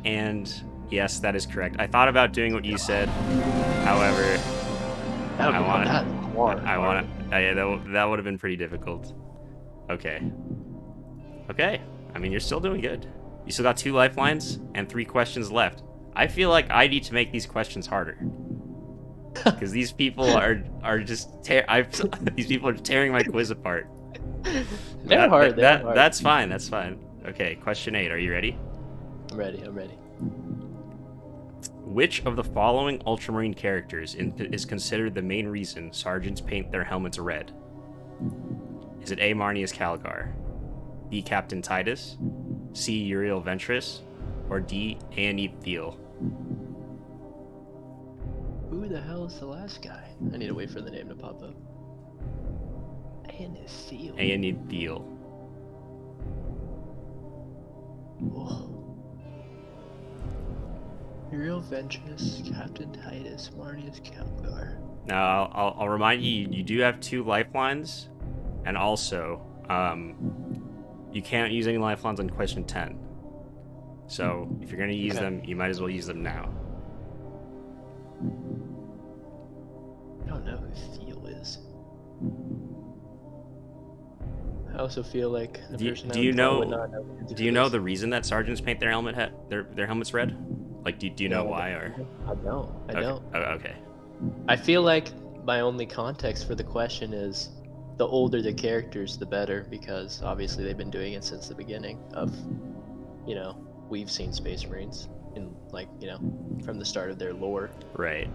And yes, that is correct. I thought about doing what you said. However, that would have been pretty difficult. Okay. I mean, you're still doing good. You still got 2 lifelines and 3 questions left. I feel like I need to make these questions harder. Because these people are just these people are tearing my quiz apart. They're hard. That's fine. Okay, question 8. Are you ready? I'm ready. Which of the following Ultramarine characters is considered the main reason sergeants paint their helmets red? Is it A. Marnius Calgar, B. Captain Titus, C. Uriel Ventress, or D. Aenid Thiel? Who the hell is the last guy? I need to wait for the name to pop up. Aenid Thiel. Aenid Thiel. Whoa. Uriel Ventress, Captain Titus, Marnius Calgar. Now, I'll remind you, you do have 2 lifelines, and also, you can't use any lifelines on question 10. So, if you're going to use them, you might as well use them now. I don't know who Thiel is. I also feel like the person do you know the reason that sergeants paint their their helmets red? Like, do you know why? Or I don't. Okay. I feel like my only context for the question is the older the characters, the better, because obviously they've been doing it since the beginning of, we've seen Space Marines in, from the start of their lore. Right.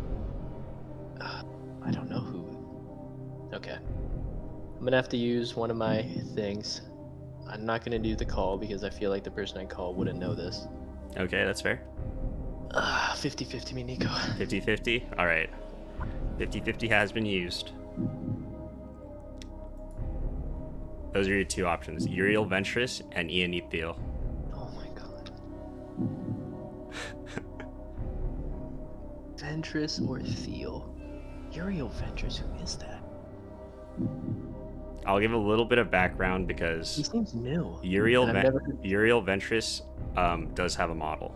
I don't know who. Okay. I'm gonna have to use one of my things. I'm not gonna do the call because I feel like the person I call wouldn't know this. Okay, that's fair. 50-50 me, Nico. 50-50? Alright. 50-50 has been used. Those are your 2 options. Uriel Ventress and Aenid Thiel. Oh my god. Ventress or Thiel? Uriel Ventress, who is that? I'll give a little bit of background because he seems new. Uriel Ventress does have a model.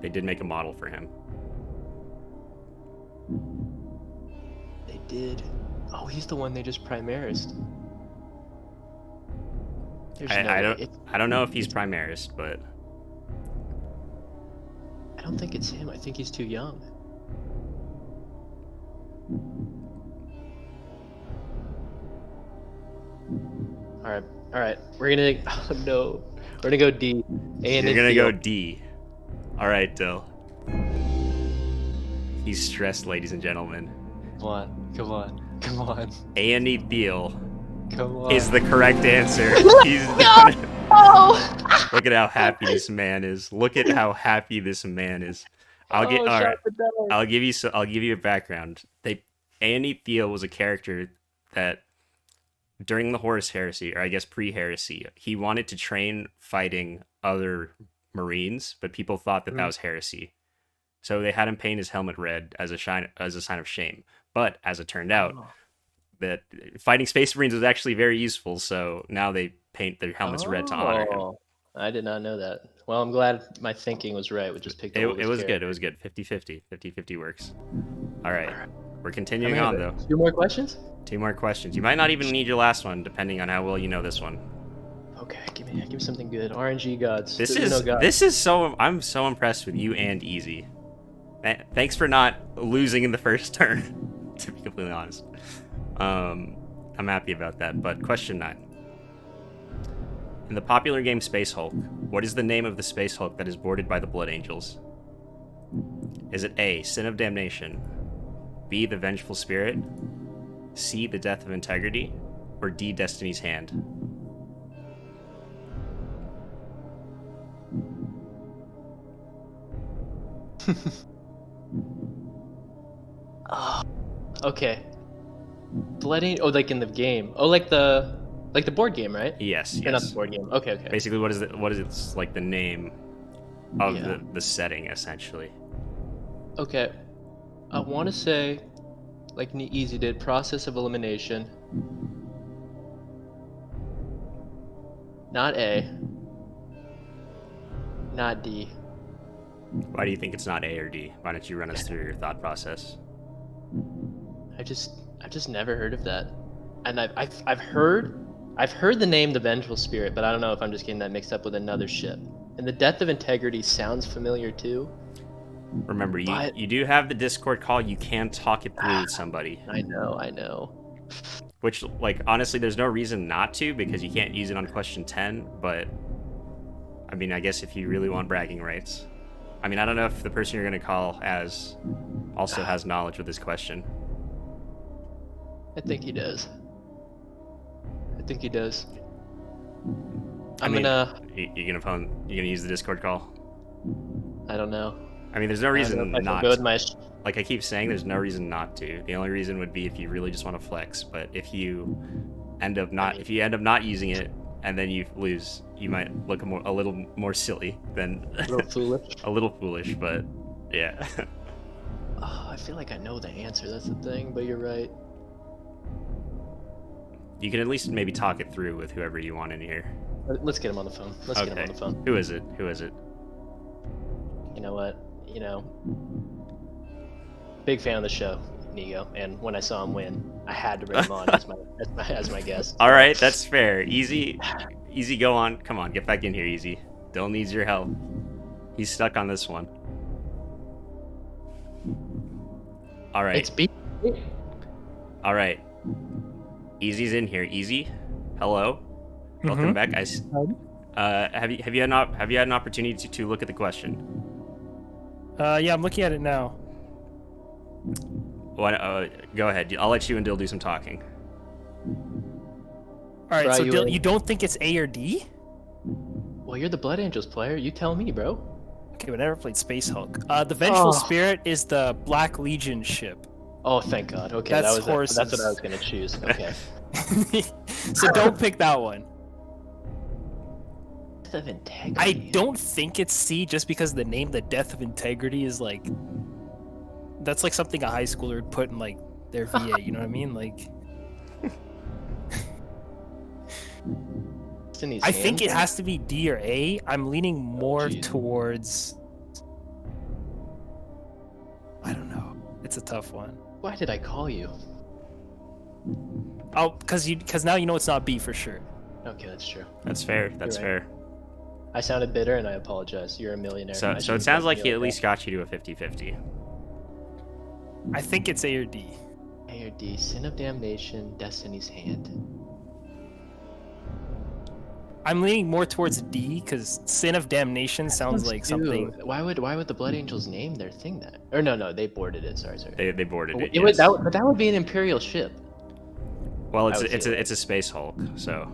They did make a model for him. They did. Oh, he's the one they just Primarised. I don't know if he's Primarist, but I don't think it's him. I think he's too young. All right. We're gonna go D. You're gonna go D. All right, Dill. He's stressed, ladies and gentlemen. What? Come on. Come on. Aeonid Thiel Come on. is the correct answer. He's Oh! Look at how happy this man is. Look at how happy this man is. All shot right. the dog. I'll give you a background. Aeonid Thiel was a character that during the Horus Heresy, or I guess pre-Heresy, he wanted to train fighting other Marines, but people thought that was heresy. So they had him paint his helmet red as a sign of shame. But as it turned out, that fighting Space Marines was actually very useful. So now they paint their helmets red to honor him. I did not know that. Well, I'm glad my thinking was right. We just picked It was good. It was good. 50-50. 50-50 works. All right. We're continuing on, though. 2 more questions? 2 more questions. You might not even need your last one, depending on how well you know this one. Okay, give me something good. RNG gods. I'm so impressed with you and Easy. Thanks for not losing in the first turn, to be completely honest. I'm happy about that. But question 9. In the popular game Space Hulk, what is the name of the Space Hulk that is boarded by the Blood Angels? Is it A, Sin of Damnation, B, the Vengeful Spirit, C, the Death of Integrity, or D, Destiny's Hand? Okay. Blood Angel. Oh, like in the game. Oh, like the board game, right? Yes. Or not the board game. Okay. Basically, what is it like the name of the setting, essentially? Okay. I want to say, like Easy did, process of elimination. Not A. Not D. Why do you think it's not A or D? Why don't you run us through your thought process? I've just never heard of that, and I've heard the name the Vengeful Spirit, but I don't know if I'm just getting that mixed up with another ship. And the Death of Integrity sounds familiar too. Remember, you do have the Discord call. You can talk it through with somebody. I know. Which, like, honestly, there's no reason not to, because you can't use it on question 10. But I mean, I guess if you really want bragging rights. I mean, I don't know if the person you're going to call also has knowledge with this question. I think he does. You're gonna use the Discord call? I don't know. I mean, there's no reason not. Like I keep saying, there's no reason not to. The only reason would be if you really just want to flex. But if you end up not using it and then you lose, you might look a little more silly than a little foolish. A little foolish, but yeah. Oh, I feel like I know the answer. That's the thing, but you're right. You can at least maybe talk it through with whoever you want in here. Let's get him on the phone. Get him on the phone. Who is it? You know what? Big fan of the show, Nigo. And when I saw him win, I had to bring him on as my guest. All right, that's fair. Easy, go on. Come on, get back in here, Easy. Dylan needs your help. He's stuck on this one. All right. It's B. All right. Easy's in here. Easy, hello. Welcome back, guys. Have you had an opportunity to look at the question? Yeah, I'm looking at it now. Go ahead. I'll let you and Dill do some talking. All right. So Dill, you don't think it's A or D? Well, you're the Blood Angels player. You tell me, bro. Okay, but I never played Space Hulk. The Vengeful Spirit is the Black Legion ship. Oh, thank God. Okay, that's what I was gonna choose. Okay. So don't pick that one. Death of Integrity. I don't think it's C, just because the name, the Death of Integrity, is like, that's like something a high schooler would put in like their VA. You know what I mean? Like, I think it has to be D or A. I'm leaning more towards. I don't know. It's a tough one. Why did I call you? Oh, because now you know it's not B for sure. Okay, that's true. That's fair. That's fair. I sounded bitter, and I apologize. You're a millionaire. So it sounds like he at least got you to a 50-50. I think it's A or D. A or D. Sin of Damnation, Destiny's Hand. I'm leaning more towards D because Sin of Damnation sounds like something. Why would the Blood Angels name their thing that? Or no, they boarded it. Sorry. They boarded it. Would, Yes. but that would be an Imperial ship. Well, it's a space Hulk, so.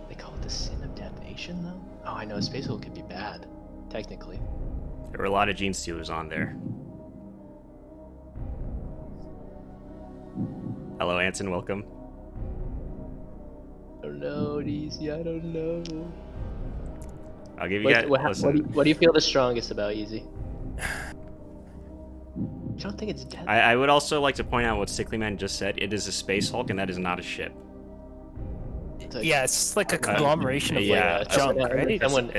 They call it the Sin of Damnation, though. Oh, I know. A space Hulk could be bad, technically. There were a lot of Gene Stealers on there. Hello, Anson. Welcome. I don't know, Easy. I don't know. I'll give you guys. What do you feel the strongest about Easy? I don't think it's dead. I would also like to point out what Sickly Man just said. It is a space Hulk, and that is not a ship. Yeah, it's just like a conglomeration of yeah, junk, right? Someone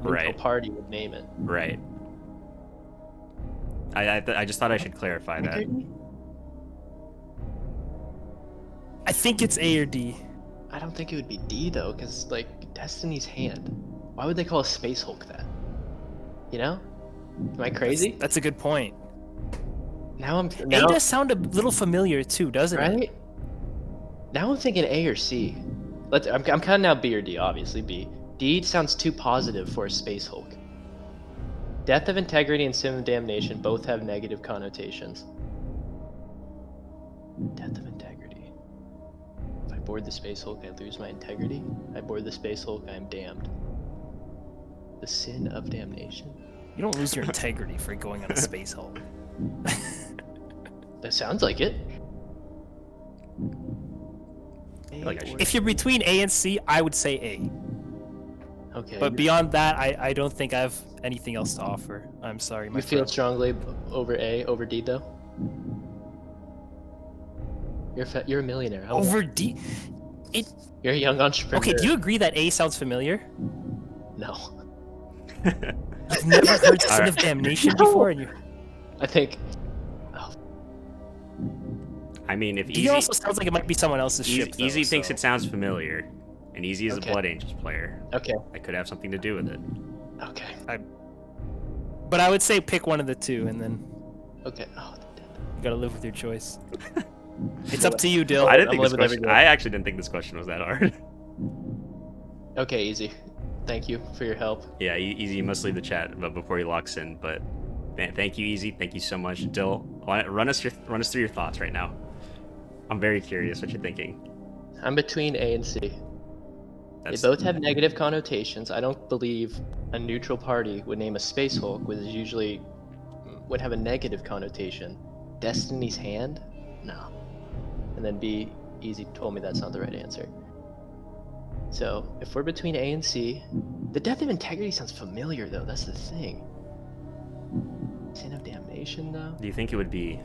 right. party would name it. Right. I just thought I should clarify that. I think it's A or D. I don't think it would be D though, because like Destiny's Hand. Why would they call a Space Hulk that? You know? Am I crazy? That's a good point. Now A does sound a little familiar too, doesn't it? Right? Now I'm thinking A or C. I'm counting out B or D, obviously B. D sounds too positive for a Space Hulk. Death of Integrity and Sin of Damnation both have negative connotations. Death of Integrity. If I board the Space Hulk, I lose my integrity. I board the Space Hulk, I am damned. The Sin of Damnation. You don't lose your integrity for going on a Space Hulk. That sounds like it. If you're between A and C, I would say A. Okay. But beyond that, I don't think I have anything else to offer. I'm sorry, my You feel friend. strongly over A, over D though? You're a millionaire. How Over D? You're a young entrepreneur. Okay, do you agree that A sounds familiar? No. You've never heard Sin of Damnation before? And you... I think... I mean, if D Easy... also sounds like it might be someone else's ship, though, Easy thinks so- it sounds familiar, and Easy is Okay. a Blood Angels player. Okay. That could have something to do with it. Okay. But I would say pick one of the two, and then Okay. Oh, you gotta live with your choice. It's up to you, Dill. I didn't I'm think this living every question... day. I actually didn't think this question was that hard. Okay, Easy. Thank you for your help. Yeah, Easy, you must leave the chat before he locks in, but thank you, Easy. Thank you so much. Dill, run us through your thoughts right now. I'm very curious what you're thinking. I'm between A and C. They both have negative connotations. I don't believe a neutral party would name a Space Hulk, which is usually would have a negative connotation. Destiny's Hand? No. And then B, Easy told me that's not the right answer. So, if we're between A and C, the Death of Integrity sounds familiar though, that's the thing. Sin of Damnation though? Do you think it would be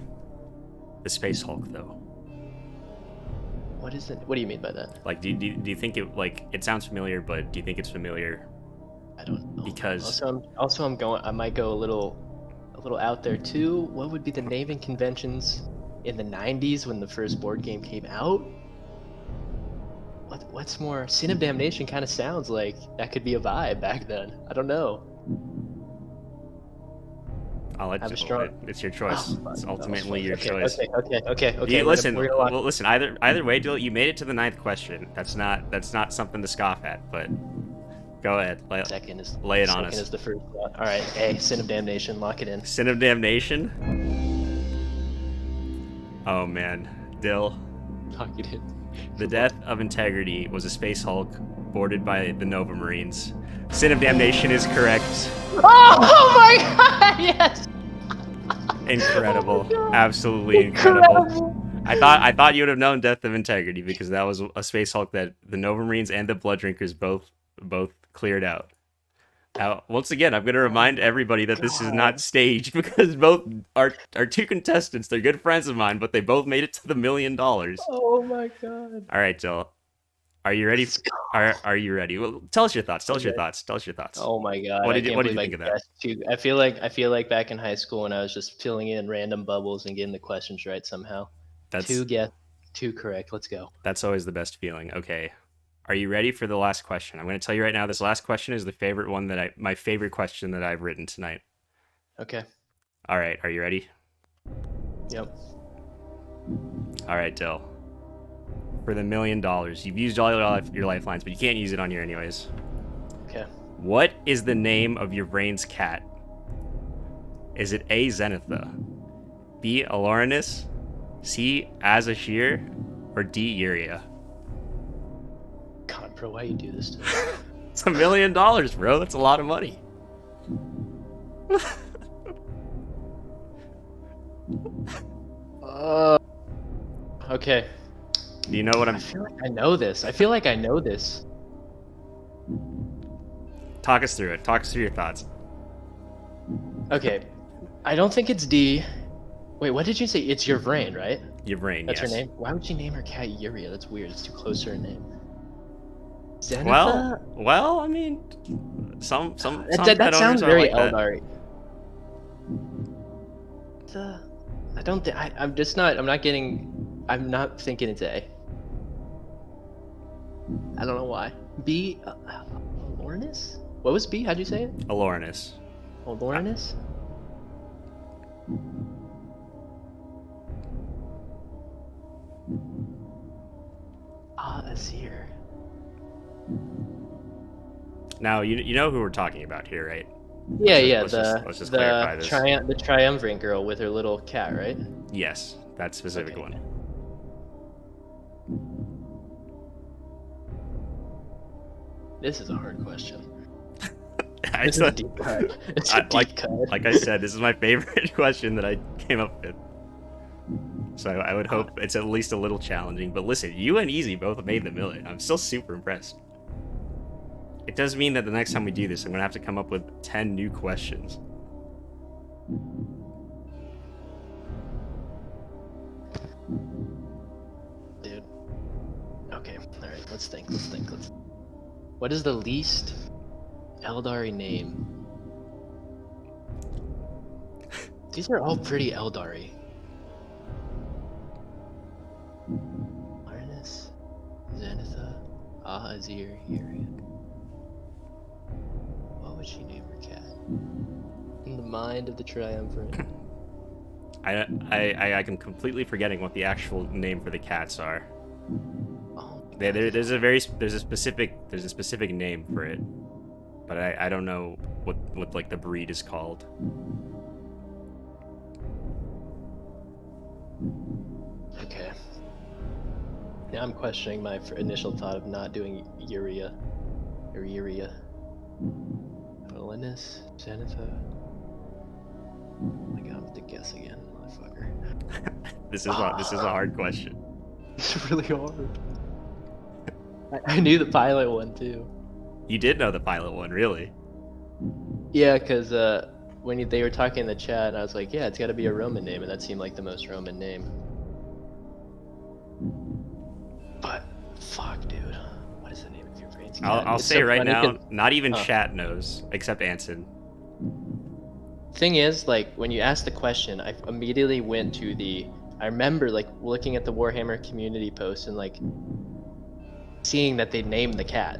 the Space Hulk, though? What is it? What do you mean by that? Like, do you think it sounds familiar, but do you think it's familiar? I don't know. Because I might go a little out there too. What would be the naming conventions in the 90s when the first board game came out? What's more? Sin of Damnation kind of sounds like that could be a vibe back then. I don't know. I'll let you. It's your choice. It's ultimately your choice. Okay. Listen. Well, listen. Either way, Dill, you made it to the 9th question. That's not something to scoff at. But go ahead. Lay it on us. Second is the first one. All right. A, Sin of Damnation. Lock it in. Sin of Damnation. Oh man, Dill. Lock it in. The Death of Integrity was a Space Hulk boarded by the Nova Marines. Sin of Damnation is correct. Oh my god, yes! Incredible. Absolutely incredible. I thought you would have known Death of Integrity because that was a Space Hulk that the Nova Marines and the Blood Drinkers both cleared out. Now, once again, I'm going to remind everybody that this is not staged because both are two contestants. They're good friends of mine, but they both made it to the $1 million. Oh my god. All right, Jill. Are you ready? Are you ready? Well, tell us your thoughts. Tell us your thoughts. Oh my god. What did you think of that? I feel like back in high school when I was just filling in random bubbles and getting the questions right somehow. Two correct. Let's go. That's always the best feeling. Okay. Are you ready for the last question? I'm going to tell you right now, this last question is my favorite question that I've written tonight. Okay. All right. Are you ready? Yep. All right, Dill. for the $1 million. You've used all your lifelines, but you can't use it on here anyways. Okay. What is the name of your brain's cat? Is it A. Zenitha, B. Aloranus, C. Azashir, or D. Uria? God, bro, why you do this to me? It's $1 million, bro. That's a lot of money. Okay. Do you know what I I'm... feel like I know this. I feel like I know this. Talk us through it. Talk us through your thoughts. Okay. I don't think it's D. Wait, what did you say? It's your brain, right? Your brain, That's yes. her name? Why would she name her cat Yuria? That's weird. It's too close to her name. Zenitha? Well, I mean, some That pet sounds owners are very like that. Eldari. I don't think I'm just not. I'm not thinking it's A. I don't know why. B. Lornis? What was B? How'd you say it? Aloranus. Oh, Lornis? Azir. Now, you know who we're talking about here, right? Yeah, Let's just clarify this. The triumvirate girl with her little cat, right? Yes, that specific Okay. one. This is a hard question. I This is a said- deep cut. It's a deep cut. like I said, this is my favorite question that I came up with. So I would hope it's at least a little challenging. But listen, you and Easy both made the million. I'm still super impressed. It does mean that the next time we do this, I'm going to have to come up with 10 new questions. Dude. Okay, alright, let's think. What is the least Eldari name? These are all pretty Eldari. Arnis, Zenitha, Ahazir, Yuria. What would she name her cat? In the mind of the triumvirate. I'm completely forgetting what the actual name for the cats are. Oh my God. There's a specific name for it, but I don't know what like the breed is called. Okay. Now I'm questioning my initial thought of not doing Uria. Or Uria. Linus, Zenitha. Oh my god, I have to guess again, motherfucker. This is a hard question. It's really hard. I knew the pilot one too. You did know the pilot one, really? Yeah, because when they were talking in the chat, I was like, yeah, it's got to be a Roman name, and that seemed like the most Roman name. But, fuck, dude. What is the name of your brain's cat? I'll It's say so right funny now, 'cause- not even chat knows, except Anson. Thing is, like, when you asked the question, I immediately went to I remember, like, looking at the Warhammer community post and, like, seeing that they named the cat.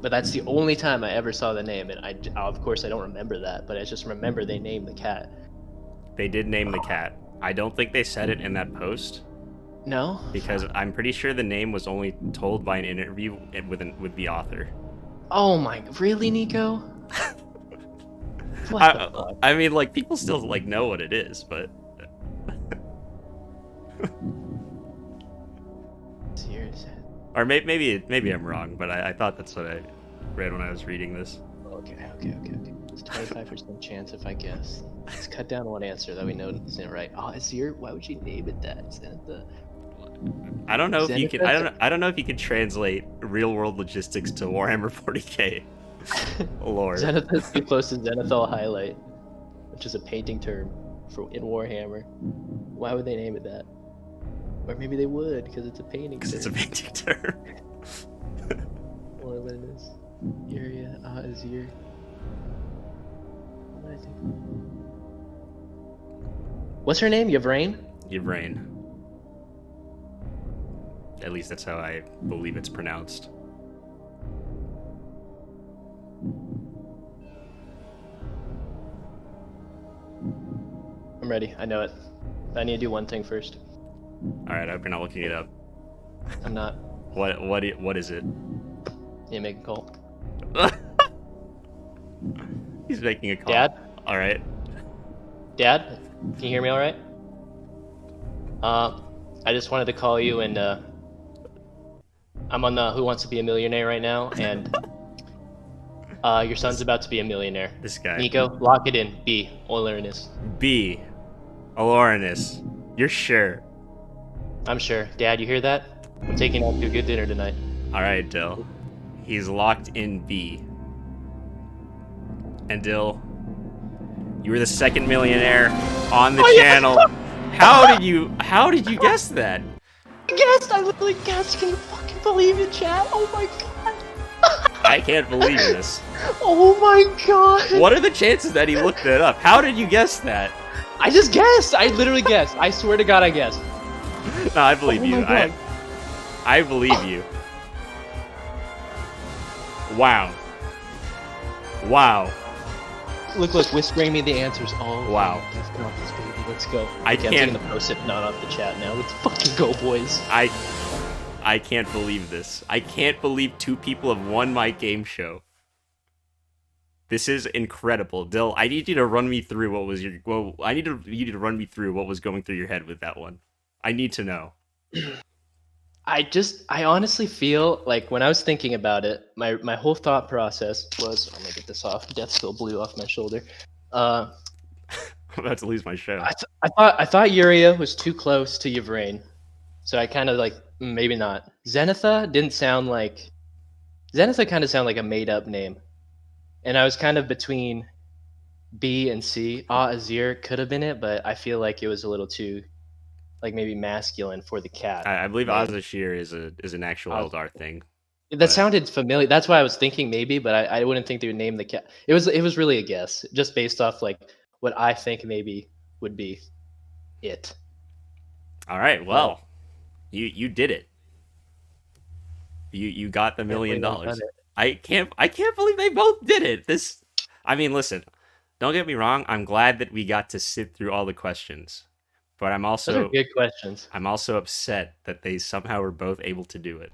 But that's the only time I ever saw the name, and of course I don't remember that, but I just remember they named the cat. They did name the cat. I don't think they said it in that post, No? because I'm pretty sure the name was only told by an interview with the author. Oh my, really, Nico? What the fuck? I mean, like, people still like know what it is, but Serious? or maybe I'm wrong, but I thought that's what I read when I was reading this. Okay. It's 25% chance if I guess. Let's cut down one answer that we know isn't right. Oh, Azir, why would you name it that? Isn't the... I don't know if you can. Zenithus? I don't know if you can translate real world logistics to Warhammer 40k lore. Zenith is too close to Zenithal Highlight, which is a painting term in Warhammer. Why would they name it that? Or maybe they would, because it's a painting Because term. it's a painting term. Or what it is. Uria, Azir. What did I think? What's her name? Yvrain? Your brain. At least that's how I believe it's pronounced. I'm ready. I know it. I need to do one thing first. All right, I've been not looking it up. I'm not. What is it? Yeah, make a call. He's making a call. Dad? All right. Dad? Can you hear me all right? I just wanted to call you and I'm on the Who Wants to Be a Millionaire right now, and your son's about to be a millionaire. This guy. Nico, lock it in. B. Oileriness. B. Alorinus. You're sure? I'm sure. Dad, you hear that? I'm taking out to a good dinner tonight. All right, Dill. He's locked in B. And Dill, you were the second millionaire on the channel. Yeah. How did you guess that? Guessed! I literally guessed. Can you fucking believe it, chat? Oh my god. I can't believe this. Oh my god. What are the chances that he looked it up? How did you guess that? I just guessed. I literally guessed. I swear to God, I guessed. No, I believe Oh you. my God. I believe you. Wow. Wow. Look, whispering me the answers. Oh, Wow. Let's go, this baby. Let's go. I Okay, I'm can't- taking the post-it not off the chat now. Let's fucking go, boys. I can't believe this. I can't believe two people have won my game show. This is incredible. Dill, I need you to run me through what was your... Well, you to run me through what was going through your head with that one. I need to know. I honestly feel like when I was thinking about it, my whole thought process was, I'm gonna get this off. Death still blew off my shoulder. I'm about to lose my show. I thought Yuria was too close to Yvrain, so I kind of like maybe not. Zenitha didn't sound like. Zenitha kind of sounded like a made up name, and I was kind of between B and C. Azir could have been it, but I feel like it was a little too, like maybe masculine for the cat. I believe name. Azashir is an actual Eldar thing. That sounded familiar. That's why I was thinking maybe, but I wouldn't think they would name the cat. It was really a guess, just based off like what I think maybe would be it. All right, well, you did it. You got the $1 million. I can't believe they both did it. I mean, listen, don't get me wrong. I'm glad that we got to sit through all the questions, but Those are good questions. I'm also upset that they somehow were both able to do it.